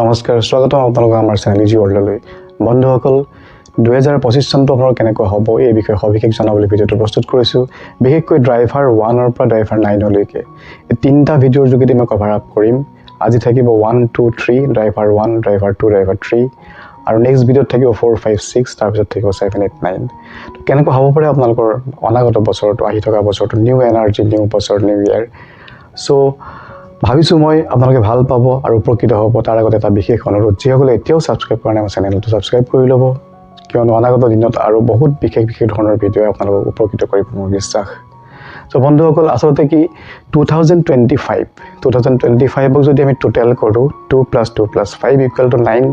নমস্কাৰ স্বাগতম আপোনালোকক আমাৰ চেনেল ইজি ৱৰ্ল্ডলৈ বন্ধুসকল 2025 চনটো আপোনাৰ কেনেকৈ হ'ব এই বিষয়ে সবিশেষ জনাবলৈ ভিডিঅ'টো প্ৰস্তুত কৰিছোঁ বিশেষকৈ ড্ৰাইভাৰ 1 ৰ পৰা ড্ৰাইভাৰ 9 লৈকে এই তিনিটা ভিডিঅ'ৰ যোগেদি মই কভাৰ আপ কৰিম আজি থাকিব 1 2 3 ড্ৰাইভাৰ 1 ড্ৰাইভাৰ 2 ড্ৰাইভাৰ 3 আৰু নেক্সট ভিডিঅ'ত থাকিব 4 5 6 তাৰ পিছত থাকিব 7 8 9 তো কেনেকৈ হ'ব পাৰে আপোনালোকৰ অনাগত বছৰটো আহি থকা বছৰটো নিউ এনাৰ্জি নিউ বছৰ নিউ ইয়াৰ সো ভাবিছোঁ মই আপোনালোকে ভাল পাব আৰু উপকৃত হ'ব তাৰ আগতে এটা বিশেষ অনুৰোধ যিসকলে এতিয়াও সাবস্ক্ৰাইব কৰা নাই আমাৰ চেনেলটো সাবস্ক্ৰাইব কৰি ল'ব কিয়নো অনাগত দিনত আৰু বহুত বিশেষ ধৰণৰ ভিডিঅ' আপোনালোকক উপকৃত কৰিব মোৰ বিশ্বাস সো বন্ধুসকল আসলতে কি 2025ক যদি আমি টোটেল কৰোঁ 2 + 2 + 5 = 9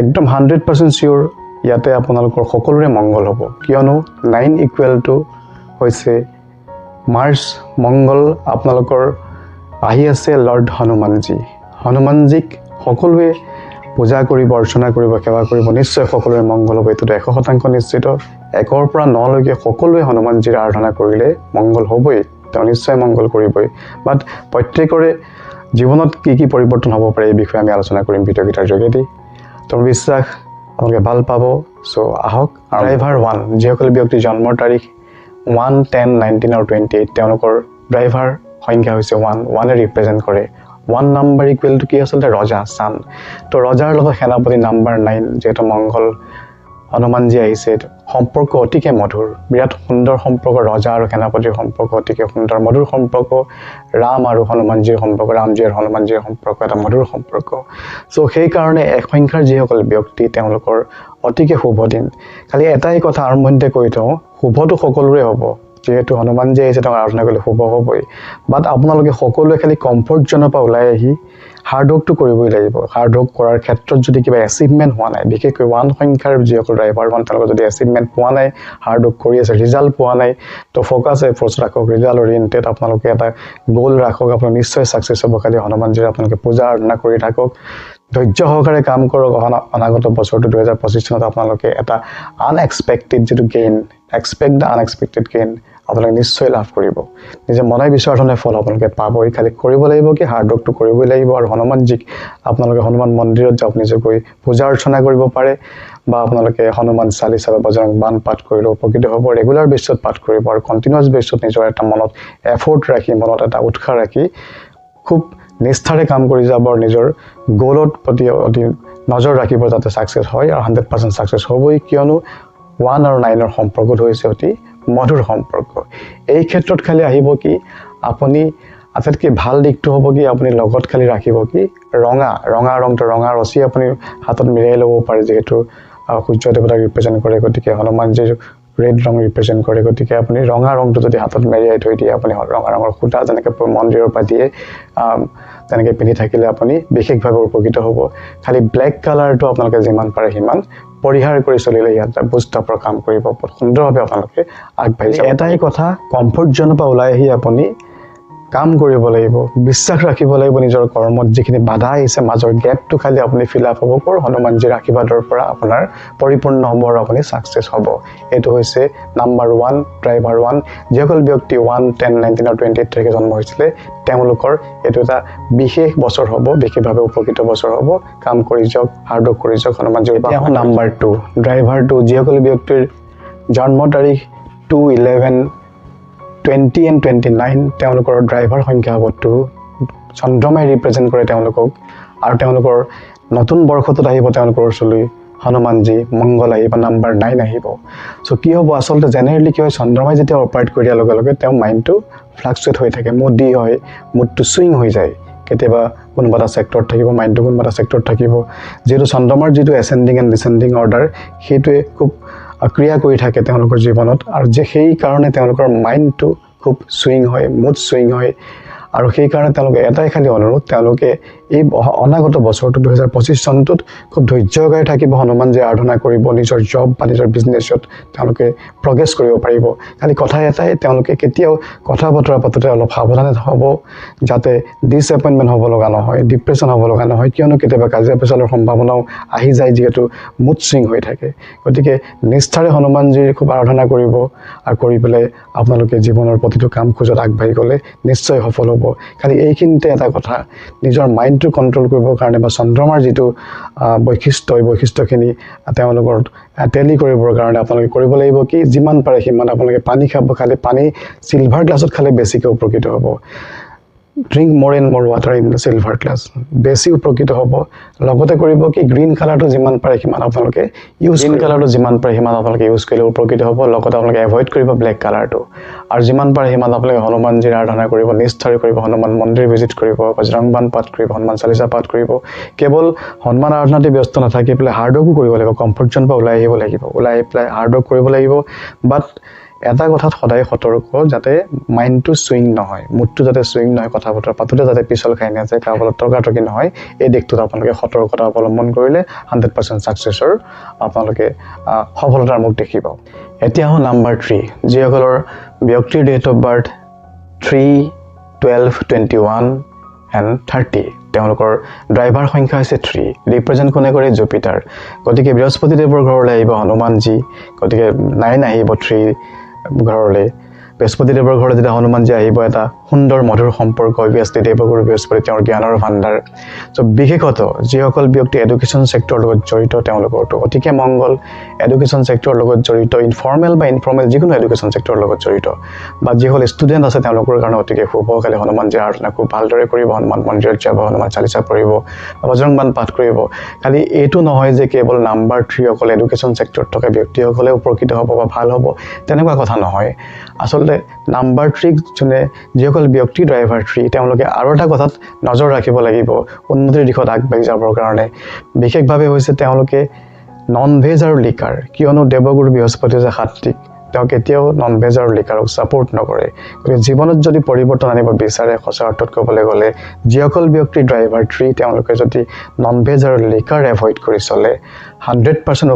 একদম 100% চিয়ৰ ইয়াতে আপোনালোকৰ সকলোৰে মংগল হ'ব কিয়নো 9 হৈছে মাৰ্চ মংগল আপোনালোকৰ আহি আছে লৰ্ড হনুমানজীক সকলোৱে পূজা কৰিব অৰ্চনা কৰিব সেৱা কৰিব নিশ্চয় সকলোৰে মংগল হ'ব এইটো 100% নিশ্চিত 1 পৰা 9 লৈকে সকলোৱে হনুমানজীৰ আৰাধনা কৰিলে মংগল হ'বই তেওঁ নিশ্চয় মংগল কৰিবই বাট প্ৰত্যেকৰে জীৱনত কি পৰিৱৰ্তন হ'ব পাৰে এই বিষয়ে আমি আলোচনা কৰিম ভিডিঅ'কেইটাৰ যোগেদি তোৰ বিশ্বাস আপোনালোকে ভাল পাব সো আহক ড্ৰাইভাৰ 1 যিসকল ব্যক্তিৰ জন্মৰ তাৰিখ 1 10 19 আৰু 28 তেওঁলোকৰ ড্ৰাইভাৰ সংখ্যা হৈছে 1 ৰিপ্ৰেজেন্ট কৰে 1 নাম্বাৰ ইকুৱেল টু কি আচলতে ৰজা সান তো ৰজাৰ লগত সেনাপতি নাম্বাৰ 9 যেটো মংগল হনুমানজী আহিছে সম্পৰ্ক অতিকে মধুৰ বিৰাট সুন্দৰ সম্পৰ্ক ৰজা আৰু সেনাপতিৰ সম্পৰ্ক অতিকে সুন্দৰ মধুৰ সম্পৰ্ক ৰাম আৰু হনুমানজীৰ সম্পৰ্ক ৰামজী আৰু হনুমানজীৰ সম্পৰ্ক এটা মধুৰ সম্পৰ্ক সো সেই কাৰণে এক সংখ্যাৰ যিসকল ব্যক্তি তেওঁলোকৰ অতিকে শুভ দিন খালি এটাই কথা আৰম্ভণিতে কৈ থওঁ শুভটো সকলোৰে হ'ব যেহেতু হনুমানজী আহিছে তেওঁ আৰাধনা কৰিলে শুভ হ'বই বাট আপোনালোকে সকলোৱে খালি কমফৰ্ট জনৰ পৰা ওলাই আহি হাৰ্ড ৱৰ্কটো কৰিবই লাগিব হাৰ্ড ৱৰ্ক কৰাৰ ক্ষেত্ৰত যদি কিবা এচিভমেন্ট হোৱা নাই বিশেষকৈ 1 সংখ্যাৰ যিসকল ড্ৰাইভাৰ 1 তেওঁলোকৰ যদি এচিভমেন্ট পোৱা নাই হাৰ্ড ৱৰ্ক কৰি আছে ৰিজাল্ট পোৱা নাই তো ফ'কাছ এফৰ্টছ ৰাখক ৰিজাল্ট অৰিয়েণ্টেড আপোনালোকে এটা গ'ল ৰাখক আপোনালোক নিশ্চয় ছাকচেছ হ'ব খালি হনুমানজীৰ আপোনালোকে পূজা আৰাধনা কৰি থাকক ধৈৰ্য সহকাৰে কাম কৰক অনাগত বছৰটো 2025 চনত আপোনালোকে এটা আনএক্সপেক্টেড যেটো gain expect the unexpected gain আপোনালোকে নিশ্চয় লাভ কৰিব নিজে মনাই বিচৰা ধৰণে ফল আপোনালোকে পাবই খালি কৰিব লাগিব কি হাৰ্ড ৱৰ্কটো কৰিবই লাগিব আৰু হনুমানজীক আপোনালোকে হনুমান মন্দিৰত যাওক নিজকৈ পূজা অৰ্চনা কৰিব পাৰে বা আপোনালোকে হনুমান চালিচা বা বজৰং বাণ পাঠ কৰিলে উপকৃত হ'ব ৰেগুলাৰ বেছত পাঠ কৰিব আৰু কণ্টিনিউৱাছ বেছত নিজৰ এটা মনত এফৰ্ট ৰাখি মনত এটা উৎসাহ ৰাখি খুব নিষ্ঠাৰে কাম কৰি যাব আৰু নিজৰ গ'লত প্ৰতি অতি নজৰ ৰাখিব যাতে ছাকচেছ হয় আৰু 100% ছাকচেছ হ'বই কিয়নো 1 আৰু 9 ৰ সম্পৰ্কটো হৈছে অতি মধুৰ সম্পৰ্ক এই ক্ষেত্ৰত খালি আহিব কি আপুনি আটাইতকৈ ভাল দিকটো হ'ব কি আপুনি লগত খালি ৰাখিব কি ৰঙা ৰংটো ৰঙা ৰছী আপুনি হাতত মিলাই ল'ব পাৰে যেহেতু সূৰ্য দেৱতাক ৰিপ্ৰেজেন্ট কৰে গতিকে হনুমানজীৰ ৰেড ৰং ৰিপ্ৰেজেন্ট কৰে গতিকে আপুনি ৰঙা ৰংটো যদি হাতত মেৰিয়াই থৈ দিয়ে আপুনি ৰঙা ৰঙৰ সূতা যেনেকৈ মন্দিৰৰ পৰা দিয়ে তেনেকৈ পিন্ধি থাকিলে আপুনি বিশেষভাৱে উপকৃত হ'ব খালি ব্লেক কালাৰটো আপোনালোকে যিমান পাৰে সিমান পৰিহাৰ কৰি চলিলে ইয়াত বুষ্টআপৰ কাম কৰিব সুন্দৰভাৱে আপোনালোকে আগবাঢ়ি যাব এটাই কথা কমফৰ্ট জনৰ পৰা ওলাই আহি আপুনি কাম কৰিব লাগিব বিশ্বাস ৰাখিব লাগিব নিজৰ কৰ্মত যিখিনি বাধা আহিছে মাজৰ গেপটো খালি আপুনি ফিল আপ হ'ব হনুমানজীৰ আশীৰ্বাদৰ পৰা আপোনাৰ পৰিপূৰ্ণ হ'ব আৰু আপুনি ছাকচেছ হ'ব এইটো হৈছে নাম্বাৰ 1 ড্ৰাইভাৰ 1 যিসকল ব্যক্তি 1 10 19 আৰু 28 তাৰিখে জন্ম হৈছিলে তেওঁলোকৰ এইটো এটা বিশেষ বছৰ হ'ব বিশেষভাৱে উপকৃত বছৰ হ'ব কাম কৰি যাওক হাৰ্ড ৱৰ্ক কৰি যাওক হনুমানজীৰ এতিয়া নাম্বাৰ 2 ড্ৰাইভাৰ 2 যিসকল ব্যক্তিৰ জন্ম তাৰিখ 2 11 20 and 29 তেওঁলোকৰ ড্ৰাইভাৰ সংখ্যা হ'ব 2 চন্দ্ৰমাই ৰিপ্ৰেজেন্ট কৰে তেওঁলোকক আৰু তেওঁলোকৰ নতুন বৰ্ষটোত আহিব তেওঁলোকৰ ওচৰলৈ হনুমানজী মংগল আহিব নাম্বাৰ 9 আহিব সো কি হ'ব আসলতে জেনেৰেলি কি হয় চন্দ্ৰমাই যেতিয়া অপাৰেট কৰি দিয়াৰ লগে লগে তেওঁ মাইণ্ডটো ফ্লাকচুৱেট হৈ থাকে মুডি হয় মুডটো সুইং হৈ যায় কেতিয়াবা কোনোবা এটা সেক্টৰত থাকিব মাইণ্ডটো কোনোবা এটা সেক্টৰত থাকিব যেটো চন্দ্ৰমাৰ যেটো এসেন্ডিং এণ্ড ডিসেন্ডিং অৰ্ডাৰ সেইটোৱে খুব ক্ৰিয়া কৰি থাকে তেওঁলোকৰ জীৱনত আৰু যে সেই কাৰণে তেওঁলোকৰ মাইণ্ডটো খুব সুইং হয় মুড সুইং হয় আৰু সেই কাৰণে তেওঁলোকে এটাই খালি অনুৰোধ তেওঁলোকে এই অনাগত বছৰটো 2025 চনটোত খুব ধৈৰ্য্যৰে থাকিব হনুমানজী আৰাধনা কৰিব নিজৰ জব বা নিজৰ বিজনেছত তেওঁলোকে প্ৰগ্ৰেছ কৰিব পাৰিব খালি কথা এটাই তেওঁলোকে কেতিয়াও কথা বতৰা পাতোতে অলপ সাৱধানে হ'ব যাতে ডিসএপইন্টমেন্ট হ'ব লগা নহয় ডিপ্ৰেছন হ'ব লগা নহয় কিয়নো কেতিয়াবা কাজিয়া পেচালৰ সম্ভাৱনাও আহি যায় যেহেতু মুড সুইং হৈ থাকে গতিকে নিষ্ঠাৰে হনুমানজীৰ খুব আৰাধনা কৰিব আৰু কৰি পেলাই আপোনালোকে জীৱনৰ প্ৰতিটো কাম খোজত আগবাঢ়ি গ'লে নিশ্চয় সফল হ'ব খালি এইখিনিতে এটা কথা নিজৰ মাইণ্ডটো কণ্ট্ৰল কৰিবৰ কাৰণে বা চন্দ্ৰমাৰ যিটো বৈশিষ্ট্য এই বৈশিষ্ট্যখিনি তেওঁলোকৰ টেলি কৰিবৰ কাৰণে আপোনালোকে কৰিব লাগিব কি যিমান পাৰে সিমান আপোনালোকে পানী খাব খালি পানী চিলভাৰ গ্লাছত খালে বেছিকৈ উপকৃত হ'ব drink more and more water in the silver glass বেছি উপকৃত হ'ব লগতে কৰিব কি গ্ৰীণ কালাৰটো যিমান পাৰে সিমান আপোনালোকে ইউজ গ্ৰীণ কালাৰটো যিমান পাৰে সিমান আপোনালোকে ইউজ কৰিলে উপকৃত হ'ব লগতে আপোনালোকে এভইড কৰিব ব্লেক কালাৰটো আৰু যিমান পাৰে সিমান আপোনালোকে হনুমানজীৰ আৰাধনা কৰিব নিষ্ঠাৰে কৰিব হনুমান মন্দিৰ ভিজিট কৰিব বজৰংবাণ পাঠ কৰিব হনুমান চালিচা পাঠ কৰিব কেৱল হনুমান আৰাধনাতে ব্যস্ত নাথাকি পেলাই হাৰ্ড ৱৰ্কো কৰিব লাগিব কমফৰ্ট জোন পৰা ওলাই আহিব লাগিব ওলাই আহি পেলাই হাৰ্ড ৱৰ্ক কৰিব লাগিব বাট এটা কথাত সদায় সতৰ্ক যাতে মাইণ্ডটো সুইং নহয় মুডটো যাতে সুইং নহয় কথা বতৰা পাতোতে যাতে পিছল খাই নাযায় কাৰোবাৰ তৰ্কাতৰ্কি নহয় এই দিশটোত আপোনালোকে সতৰ্কতা অৱলম্বন কৰিলে 100% ছাকচেছৰ আপোনালোকে সফলতাৰ মুখ দেখিব এতিয়া হ'ল নাম্বাৰ 3 যিসকলৰ ব্যক্তিৰ ডেট অফ বাৰ্থ 3 12 21 and 30 তেওঁলোকৰ ড্ৰাইভাৰ সংখ্যা হৈছে 3 ৰিপ্ৰেজেন্ট কোনে কৰে জুপিটাৰ গতিকে বৃহস্পতিদেৱৰ ঘৰলৈ আহিব হনুমানজী গতিকে 9 আহিব 3 ঘৰলৈ বৃহস্পতিদেৱৰ ঘৰলৈ যেতিয়া হনুমানজী আহিব এটা সুন্দৰ মধুৰ সম্পৰ্ক অভিয়াছলি দেৱগুৰু বৃহস্পতি তেওঁৰ জ্ঞানৰ ভাণ্ডাৰ চ' বিশেষত যিসকল ব্যক্তি এডুকেশ্যন ছেক্টৰৰ লগত জড়িত তেওঁলোকৰতো অতিকে মংগল এডুকেশ্যন ছেক্টৰৰ লগত জড়িত ইনফৰ্মেল বা ইনফৰ্মেল যিকোনো এডুকেশ্যন ছেক্টৰৰ লগত জড়িত বা যিসকল ষ্টুডেণ্ট আছে তেওঁলোকৰ কাৰণে অতিকে শুভ খালি হনুমানজীৰ আৰাধনা খুব ভালদৰে কৰিব হনুমান মন্দিৰত যাব হনুমান চালিচা পঢ়িব বজৰংবাণ পাঠ কৰিব খালি এইটো নহয় যে কেৱল নাম্বাৰ 3 অকল এডুকেশ্যন ছেক্টৰত থকা ব্যক্তিসকলে উপকৃত হ'ব বা ভাল হ'ব তেনেকুৱা কথা নহয় আচলতে নাম্বাৰ 3 যোনে যিসকল ব্যক্তি ড্ৰাইভাৰ 3 তেওঁলোকে আৰু এটা কথাত নজৰ ৰাখিব লাগিব উন্নতিৰ দিশত আগবাঢ়ি যাবৰ কাৰণে বিশেষভাৱে হৈছে তেওঁলোকে নন ভেজ আৰু লিকাৰ কিয়নো দেৱগুৰু বৃহস্পতি যে সাত্বিক তেওঁ কেতিয়াও নন ভেজ আৰু লিকাৰক ছাপোৰ্ট নকৰে গতিকে জীৱনত যদি পৰিৱৰ্তন আনিব বিচাৰে সঁচা অৰ্থত ক'বলৈ গ'লে যিসকল ব্যক্তি ড্ৰাইভাৰ 3 তেওঁলোকে যদি নন ভেজ আৰু লিকাৰ এভইড কৰি চলে 100%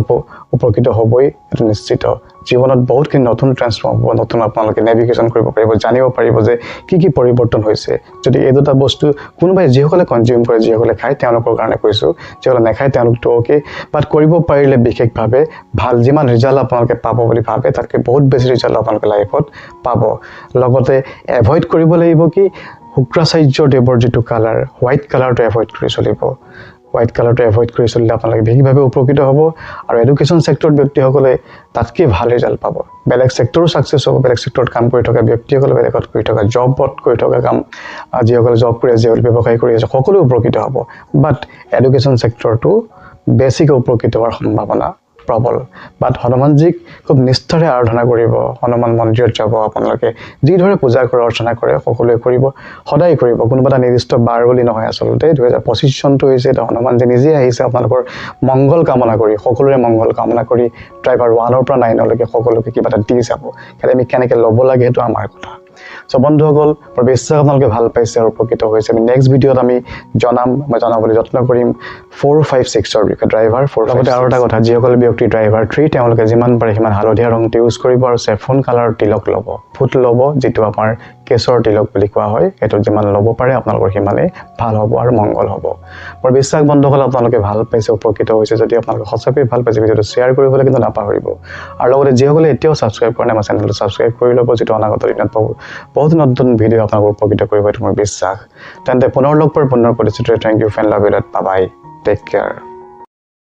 উপকৃত হ'বই এইটো নিশ্চিত জীৱনত বহুতখিনি নতুন ট্ৰান্সফৰ্ম হ'ব নতুন আপোনালোকে নেভিগেশ্যন কৰিব পাৰিব জানিব পাৰিব যে কি পৰিৱৰ্তন হৈছে যদি এই দুটা বস্তু কোনোবাই যিসকলে কনজিউম কৰে যিসকলে খায় তেওঁলোকৰ কাৰণে কৈছোঁ যিসকলে নাখায় তেওঁলোকতো অ'কে বাট কৰিব পাৰিলে বিশেষভাৱে ভাল যিমান ৰিজাল্ট আপোনালোকে পাব বুলি ভাবে তাতকৈ বহুত বেছি ৰিজাল্ট আপোনালোকে লাইফত পাব লগতে এভইড কৰিব লাগিব কি শুক্ৰাচাৰ্যৰ দেৱৰ যিটো কালাৰ হোৱাইট কালাৰটো এভইড কৰি চলিব হোৱাইট কালাৰটো এভইড কৰি চলিলে আপোনালোকে বিশেষভাৱে উপকৃত হ'ব আৰু এডুকেশ্যন ছেক্টৰৰ ব্যক্তিসকলে তাতকৈ ভাল ৰিজাল্ট পাব বেলেগ ছেক্টৰো ছাকচেছ হ'ব বেলেগ ছেক্টৰত কাম কৰি থকা ব্যক্তিসকলে বেলেগত কৰি থকা জবত কৰি থকা কাম যিসকলে জব কৰি আছে যিসকলে ব্যৱসায় কৰি আছে সকলো উপকৃত হ'ব বাট এডুকেশ্যন ছেক্টৰটো বেছিকৈ উপকৃত হোৱাৰ সম্ভাৱনা প্ৰবল বাট হনুমানজীক খুব নিষ্ঠাৰে আৰাধনা কৰিব হনুমান মন্দিৰত যাব আপোনালোকে যিদৰে পূজা কৰে অৰ্চনা কৰে সকলোৱে কৰিব সদায় কৰিব কোনোবা এটা নিৰ্দিষ্ট বাৰ বুলি নহয় আচলতে 2025 চনটো হৈছে এটা হনুমানজী নিজে আহিছে আপোনালোকৰ মংগল কামনা কৰি সকলোৰে মংগল কামনা কৰি ড্ৰাইভাৰ 1 পৰা 9 লৈকে সকলোকে কিবা এটা দি যাব খালি আমি কেনেকৈ ল'ব লাগে সেইটো আমাৰ কথা চ' বন্ধুসকল মোৰ বিশ্বাস আপোনালোকে ভাল পাইছে আৰু উপকৃত হৈছে আমি নেক্সট ভিডিঅ'ত আমি মই জনাবলৈ যত্ন কৰিম 4 5 6ৰ বিষয়ে ড্ৰাইভাৰ 4 লগতে আৰু এটা কথা যিসকল ব্যক্তি ড্ৰাইভাৰ 3 তেওঁলোকে যিমান পাৰে সিমান হালধীয়া ৰংটো ইউজ কৰিব আৰু চেফন কালাৰ তিলক ল'ব ফুট ল'ব যিটো আমাৰ কেশৰ তিলক বুলি কোৱা হয় সেইটো যিমান ল'ব পাৰে আপোনালোকৰ সিমানেই ভাল হ'ব আৰু মংগল হ'ব মোৰ বিশ্বাস বন্ধুসকল আপোনালোকে ভাল পাইছে উপকৃত হৈছে যদি আপোনালোকে সঁচাকৈ ভাল পাইছে ভিডিঅ'টো শ্বেয়াৰ কৰিবলৈ কিন্তু নাপাহৰিব আৰু লগতে যিসকলে এতিয়াও ছাবস্ক্ৰাইব কৰা নাই আমাৰ চেনেলটো ছাবস্ক্ৰাইব কৰি ল'ব যিটো অনাগত দিনত পাব বহুত নতুন ভিডিঅ' আপোনালোকক উপকৃত কৰিব এইটো মোৰ বিশ্বাস তেন্তে পুনৰ লগ পোৱাৰ পুনৰ প্ৰতিশ্ৰুতিৰে thank you fan love you bye bye take care